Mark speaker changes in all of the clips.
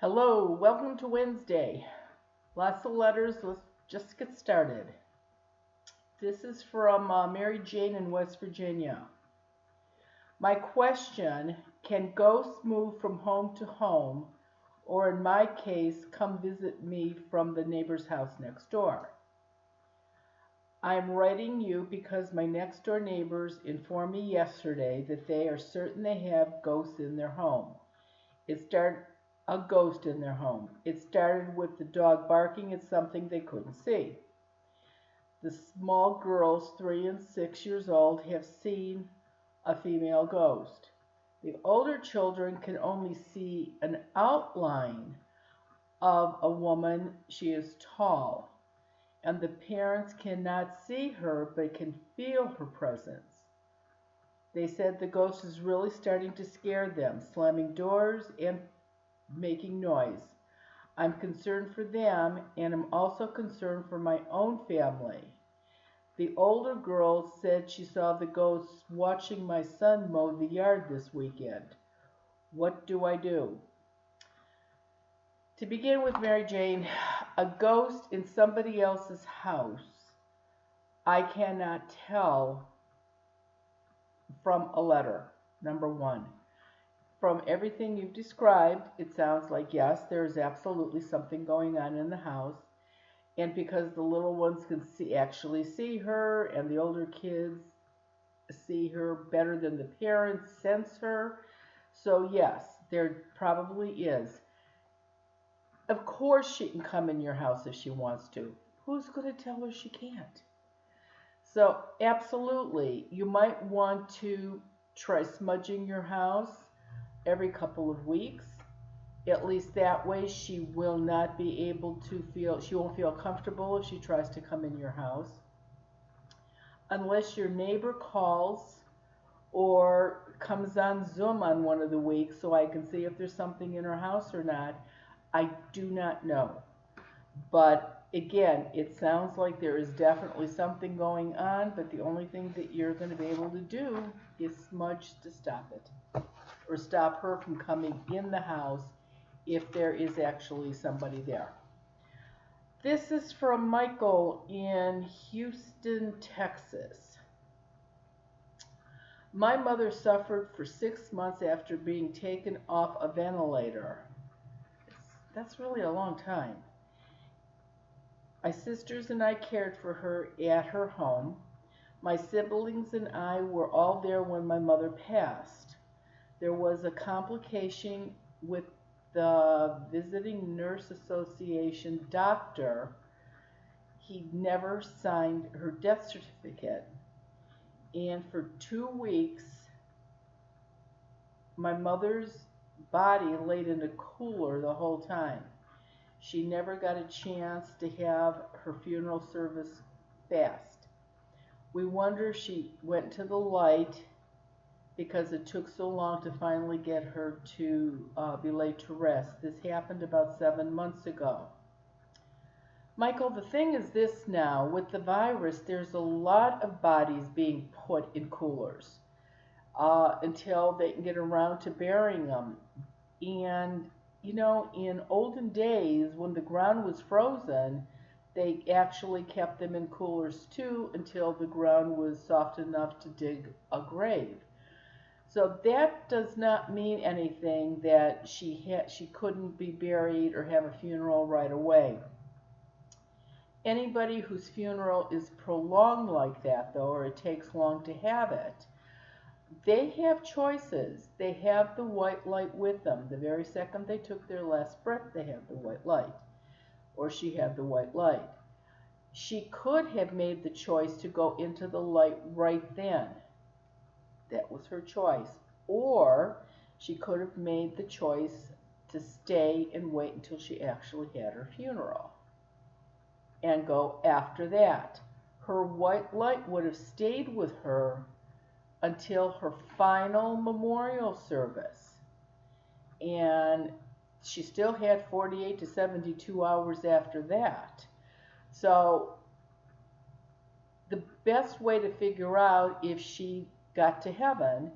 Speaker 1: Hello, welcome to Wednesday. Lots of letters, let's just get started. This is from Mary Jane in West Virginia. My question, can ghosts move from home to home, or in my case, come visit me from the neighbor's house next door? I'm writing you because my next door neighbors informed me yesterday that they are certain they have ghosts in their home. It started a ghost in their home. It started with the dog barking at something they couldn't see. The small girls, 3 and 6 years old, have seen a female ghost. The older children can only see an outline of a woman. She is tall, and the parents cannot see her but can feel her presence. They said the ghost is really starting to scare them, slamming doors and making noise. I'm concerned for them, and I'm also concerned for my own family. The older girl said she saw the ghosts watching my son mow the yard this weekend. What do I do? To begin with, Mary Jane, a ghost in somebody else's house, I cannot tell from a letter, number one. From everything you've described, it sounds like, yes, there is absolutely something going on in the house. And because the little ones can actually see her, and the older kids see her better than the parents sense her. So yes, there probably is. Of course she can come in your house if she wants to. Who's going to tell her she can't? So absolutely, you might want to try smudging your house every couple of weeks. At least that way she will not be able to she won't feel comfortable if she tries to come in your house. Unless your neighbor calls or comes on Zoom on one of the weeks so I can see if there's something in her house or not, I do not know. But again, it sounds like there is definitely something going on, but the only thing that you're going to be able to do is smudge to stop it, or stop her from coming in the house if there is actually somebody there. This is from Michael in Houston, Texas. My mother suffered for 6 months after being taken off a ventilator. That's really a long time. My sisters and I cared for her at her home. My siblings and I were all there when my mother passed. There was a complication with the Visiting Nurse Association doctor. He never signed her death certificate. And for 2 weeks, my mother's body laid in a cooler the whole time. She never got a chance to have her funeral service fast. We wonder if she went to the light because it took so long to finally get her to be laid to rest. This happened about 7 months ago. Michael, the thing is this now, with the virus, there's a lot of bodies being put in coolers until they can get around to burying them. And you know, in olden days, when the ground was frozen, they actually kept them in coolers too until the ground was soft enough to dig a grave. So that does not mean anything that she couldn't be buried or have a funeral right away. Anybody whose funeral is prolonged like that, though, or it takes long to have it, they have choices. They have the white light with them. The very second they took their last breath, they have the white light. Or she had the white light. She could have made the choice to go into the light right then. That was her choice. Or she could have made the choice to stay and wait until she actually had her funeral and go after that. Her white light would have stayed with her until her final memorial service. And she still had 48 to 72 hours after that. So the best way to figure out if she got to heaven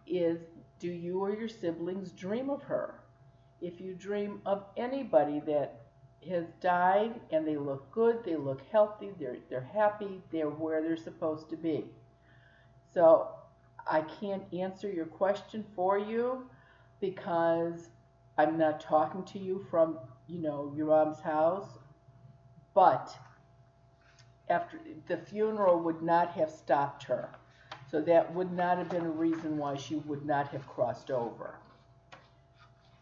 Speaker 1: is, do you or your siblings dream of her? If you dream of anybody that has died and they look good, they look healthy, they're happy, they're where they're supposed to be. So I can't answer your question for you because I'm not talking to you from, your mom's house, but after the funeral would not have stopped her. So that would not have been a reason why she would not have crossed over.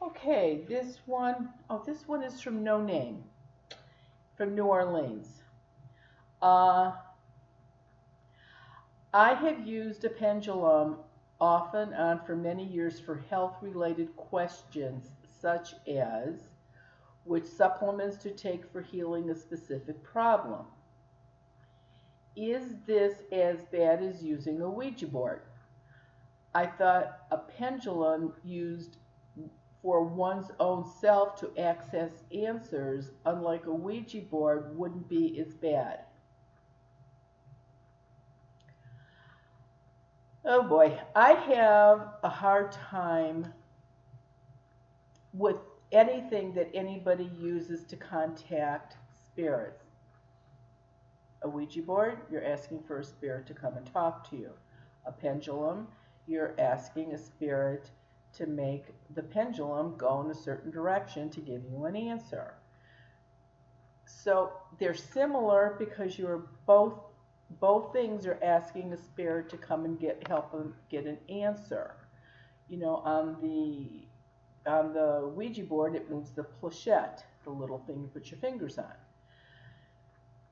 Speaker 1: Okay, this one is from No Name, from New Orleans. Uh, I have used a pendulum off and on for many years for health-related questions such as which supplements to take for healing a specific problem. Is this as bad as using a Ouija board? I thought a pendulum used for one's own self to access answers, unlike a Ouija board, wouldn't be as bad. Oh boy, I have a hard time with anything that anybody uses to contact spirits. A Ouija board, you're asking for a spirit to come and talk to you. A pendulum, you're asking a spirit to make the pendulum go in a certain direction to give you an answer. So they're similar because you're both things are asking a spirit to come and help them get an answer. On the Ouija board, it moves the planchette, the little thing you put your fingers on.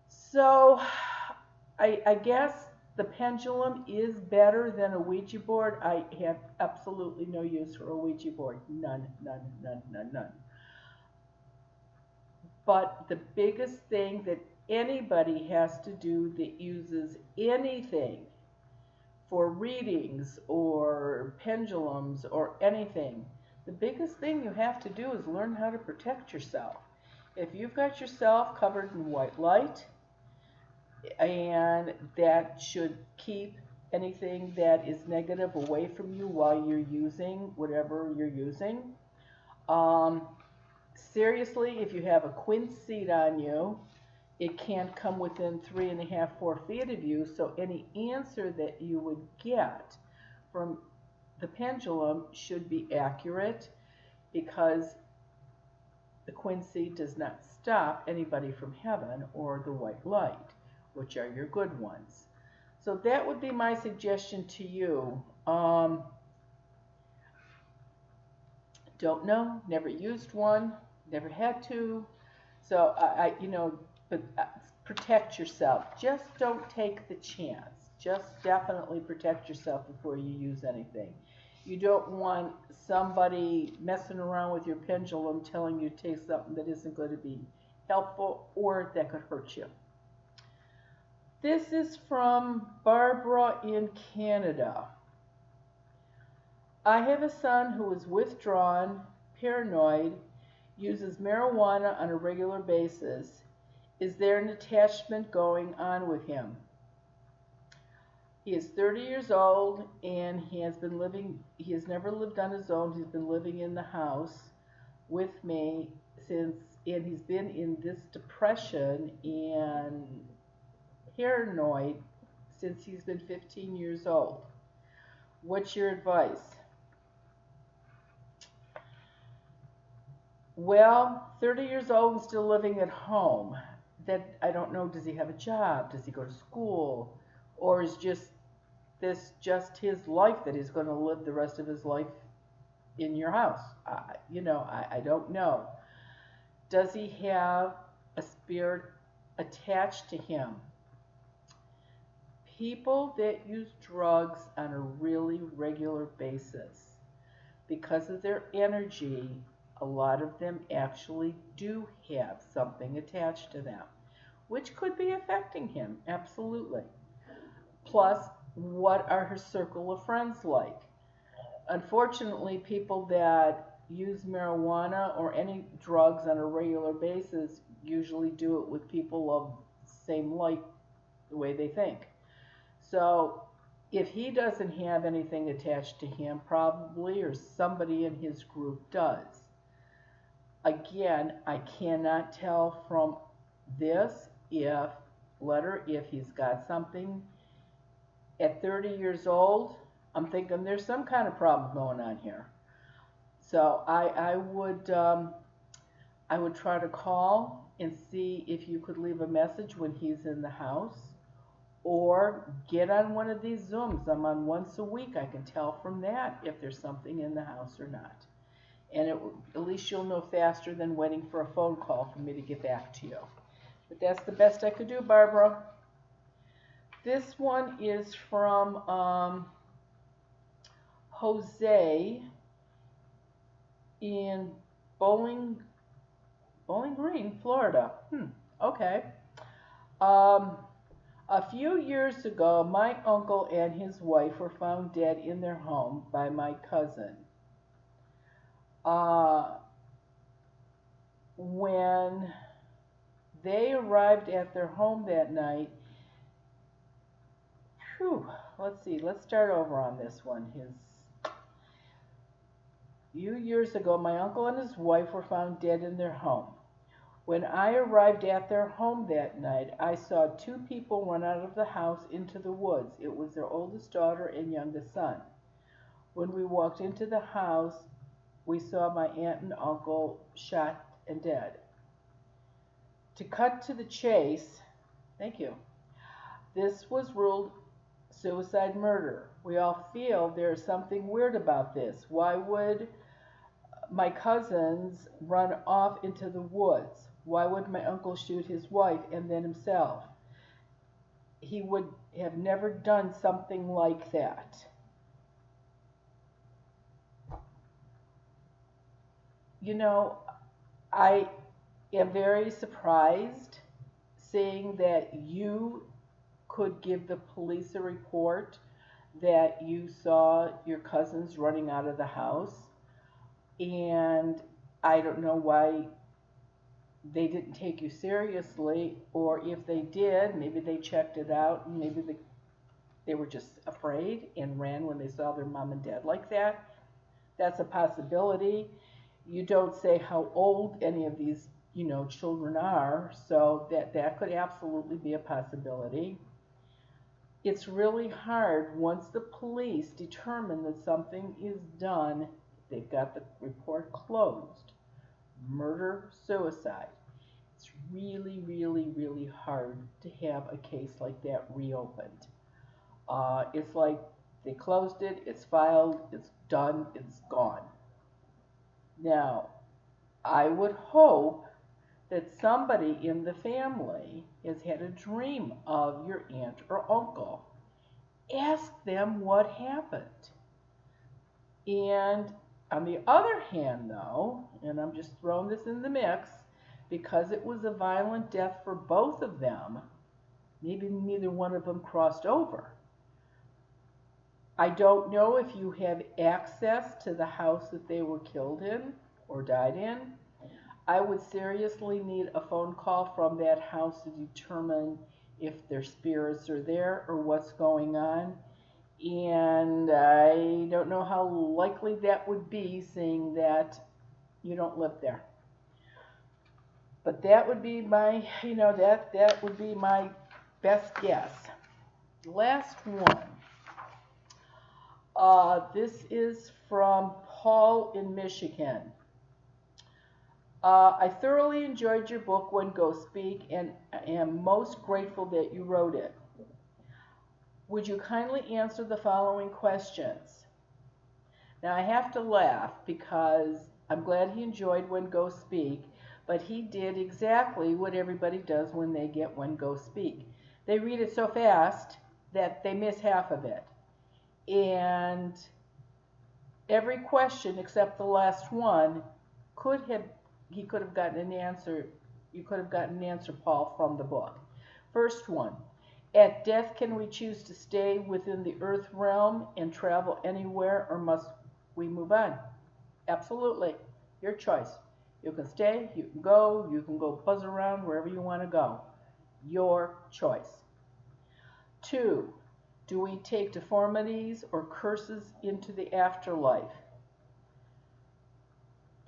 Speaker 1: So I guess the pendulum is better than a Ouija board. I have absolutely no use for a Ouija board. None. But the biggest thing that anybody has to do that uses anything for readings or pendulums or anything, the biggest thing you have to do is learn how to protect yourself. If you've got yourself covered in white light, and that should keep anything that is negative away from you while you're using whatever you're using. Seriously, if you have a quince seed on you, it can't come within 3.5, 4 feet of you, so any answer that you would get from the pendulum should be accurate because the quince seed does not stop anybody from heaven or the white light, which are your good ones. So that would be my suggestion to you. Don't know, never used one, never had to. So but protect yourself. Just don't take the chance. Just definitely protect yourself before you use anything. You don't want somebody messing around with your pendulum telling you to take something that isn't going to be helpful or that could hurt you. This is from Barbara in Canada. I have a son who is withdrawn, paranoid, uses marijuana on a regular basis. Is there an attachment going on with him? He is 30 years old and he has never lived on his own. He's been living in the house with me and he's been in this depression and paranoid since he's been 15 years old. What's your advice? Well, 30 years old and still living at home. That I don't know, does he have a job? Does he go to school? Or is this just his life that he's going to live the rest of his life in your house? I don't know. Does he have a spirit attached to him? People that use drugs on a really regular basis, because of their energy, a lot of them actually do have something attached to them, which could be affecting him, absolutely. Plus, what are his circle of friends like? Unfortunately, people that use marijuana or any drugs on a regular basis usually do it with people of same like the way they think. So if he doesn't have anything attached to him, probably, or somebody in his group does. Again, I cannot tell from this if he's got something at 30 years old. I'm thinking there's some kind of problem going on here. So I would try to call and see if you could leave a message when he's in the house, or get on one of these Zooms. I'm on once a week. I can tell from that if there's something in the house or not. And at least you'll know faster than waiting for a phone call for me to get back to you. But that's the best I could do, Barbara. This one is from Jose in Bowling Green, Florida. Okay. A few years ago, my uncle and his wife were found dead in their home by my cousin. When they arrived at their home that night, let's start over on this one. Few years ago, my uncle and his wife were found dead in their home. When I arrived at their home that night, I saw two people run out of the house into the woods. It was their oldest daughter and youngest son. When we walked into the house, we saw my aunt and uncle shot and dead. To cut to the chase, thank you, this was ruled suicide murder. We all feel there is something weird about this. Why would my cousins run off into the woods? Why would my uncle shoot his wife and then himself? He would have never done something like that. You know, I am very surprised seeing that you could give the police a report that you saw your cousins running out of the house. And I don't know why they didn't take you seriously, or if they did, maybe they checked it out, and maybe they were just afraid and ran when they saw their mom and dad like that. That's a possibility. You don't say how old any of these, children are, so that could absolutely be a possibility. It's really hard once the police determine that something is done. They've got the report closed. Murder, suicide. It's really, really, really hard to have a case like that reopened. It's like they closed it, it's filed, it's done, it's gone. Now, I would hope that somebody in the family has had a dream of your aunt or uncle. Ask them what happened. And on the other hand, though, and I'm just throwing this in the mix, because it was a violent death for both of them, maybe neither one of them crossed over. I don't know if you have access to the house that they were killed in or died in. I would seriously need a phone call from that house to determine if their spirits are there or what's going on. And I don't know how likely that would be, seeing that you don't live there. But that would be my, that would be my best guess. Last one. This is from Paul in Michigan. I thoroughly enjoyed your book, When Ghosts Speak, and am most grateful that you wrote it. Would you kindly answer the following questions? Now, I have to laugh because I'm glad he enjoyed When Ghosts Speak, but he did exactly what everybody does when they get When Ghosts Speak. They read it so fast that they miss half of it. And every question except the last one he could have gotten an answer. You could have gotten an answer, Paul, from the book. First one. At death, can we choose to stay within the earth realm and travel anywhere, or must we move on? Absolutely. Your choice. You can stay, you can go buzz around wherever you want to go. Your choice. 2. Do we take deformities or curses into the afterlife?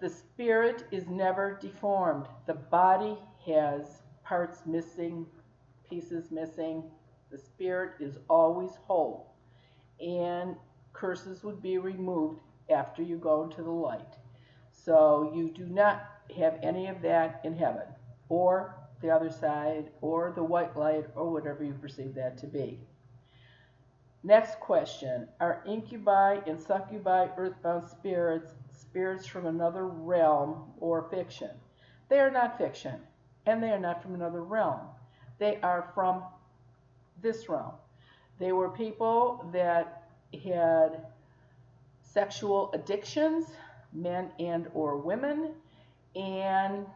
Speaker 1: The spirit is never deformed. The body has parts missing, pieces missing. The spirit is always whole. And curses would be removed after you go into the light. So you do not have any of that in heaven, or the other side, or the white light, or whatever you perceive that to be. Next question. Are incubi and succubi earthbound spirits from another realm or fiction? They are not fiction, and they are not from another realm. They are from this realm. They were people that had sexual addictions, men and or women, and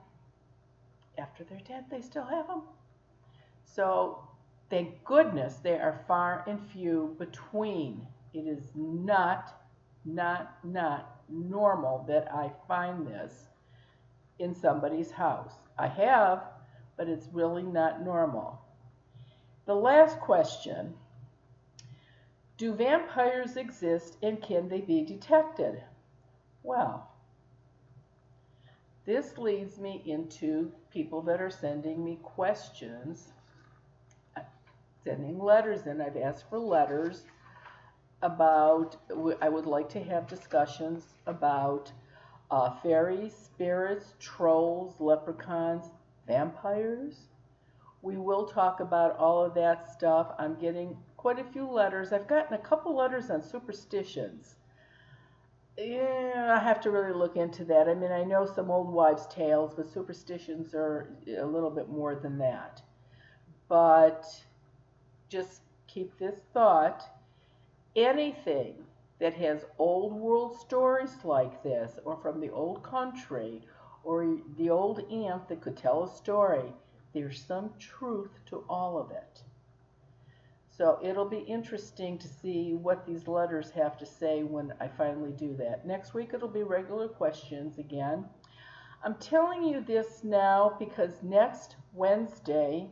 Speaker 1: after they're dead, they still have them. So thank goodness they are far and few between. It is not normal that I find this in somebody's house. I have, but it's really not normal. The last question, do vampires exist and can they be detected? Well, this leads me into people that are sending me questions, sending letters in. I've asked for letters about, I would like to have discussions about fairies, spirits, trolls, leprechauns, vampires. We will talk about all of that stuff. I'm getting quite a few letters. I've gotten a couple letters on superstitions. Yeah, I have to really look into that. I mean, I know some old wives' tales, but superstitions are a little bit more than that. But just keep this thought. Anything that has old world stories like this, or from the old country, or the old aunt that could tell a story, there's some truth to all of it. So it'll be interesting to see what these letters have to say when I finally do that. Next week it'll be regular questions again. I'm telling you this now because next Wednesday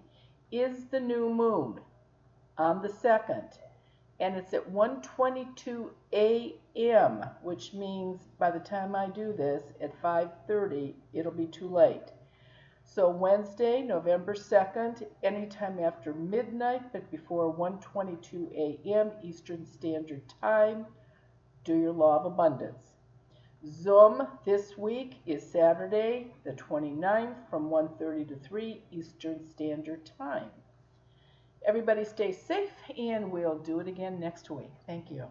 Speaker 1: is the new moon on the 2nd. And it's at 1:22 a.m., which means by the time I do this at 5:30, it'll be too late. So Wednesday, November 2nd, anytime after midnight, but before 1:22 a.m. Eastern Standard Time, do your Law of Abundance. Zoom this week is Saturday, the 29th, from 1:30 to 3 Eastern Standard Time. Everybody stay safe, and we'll do it again next week. Thank you.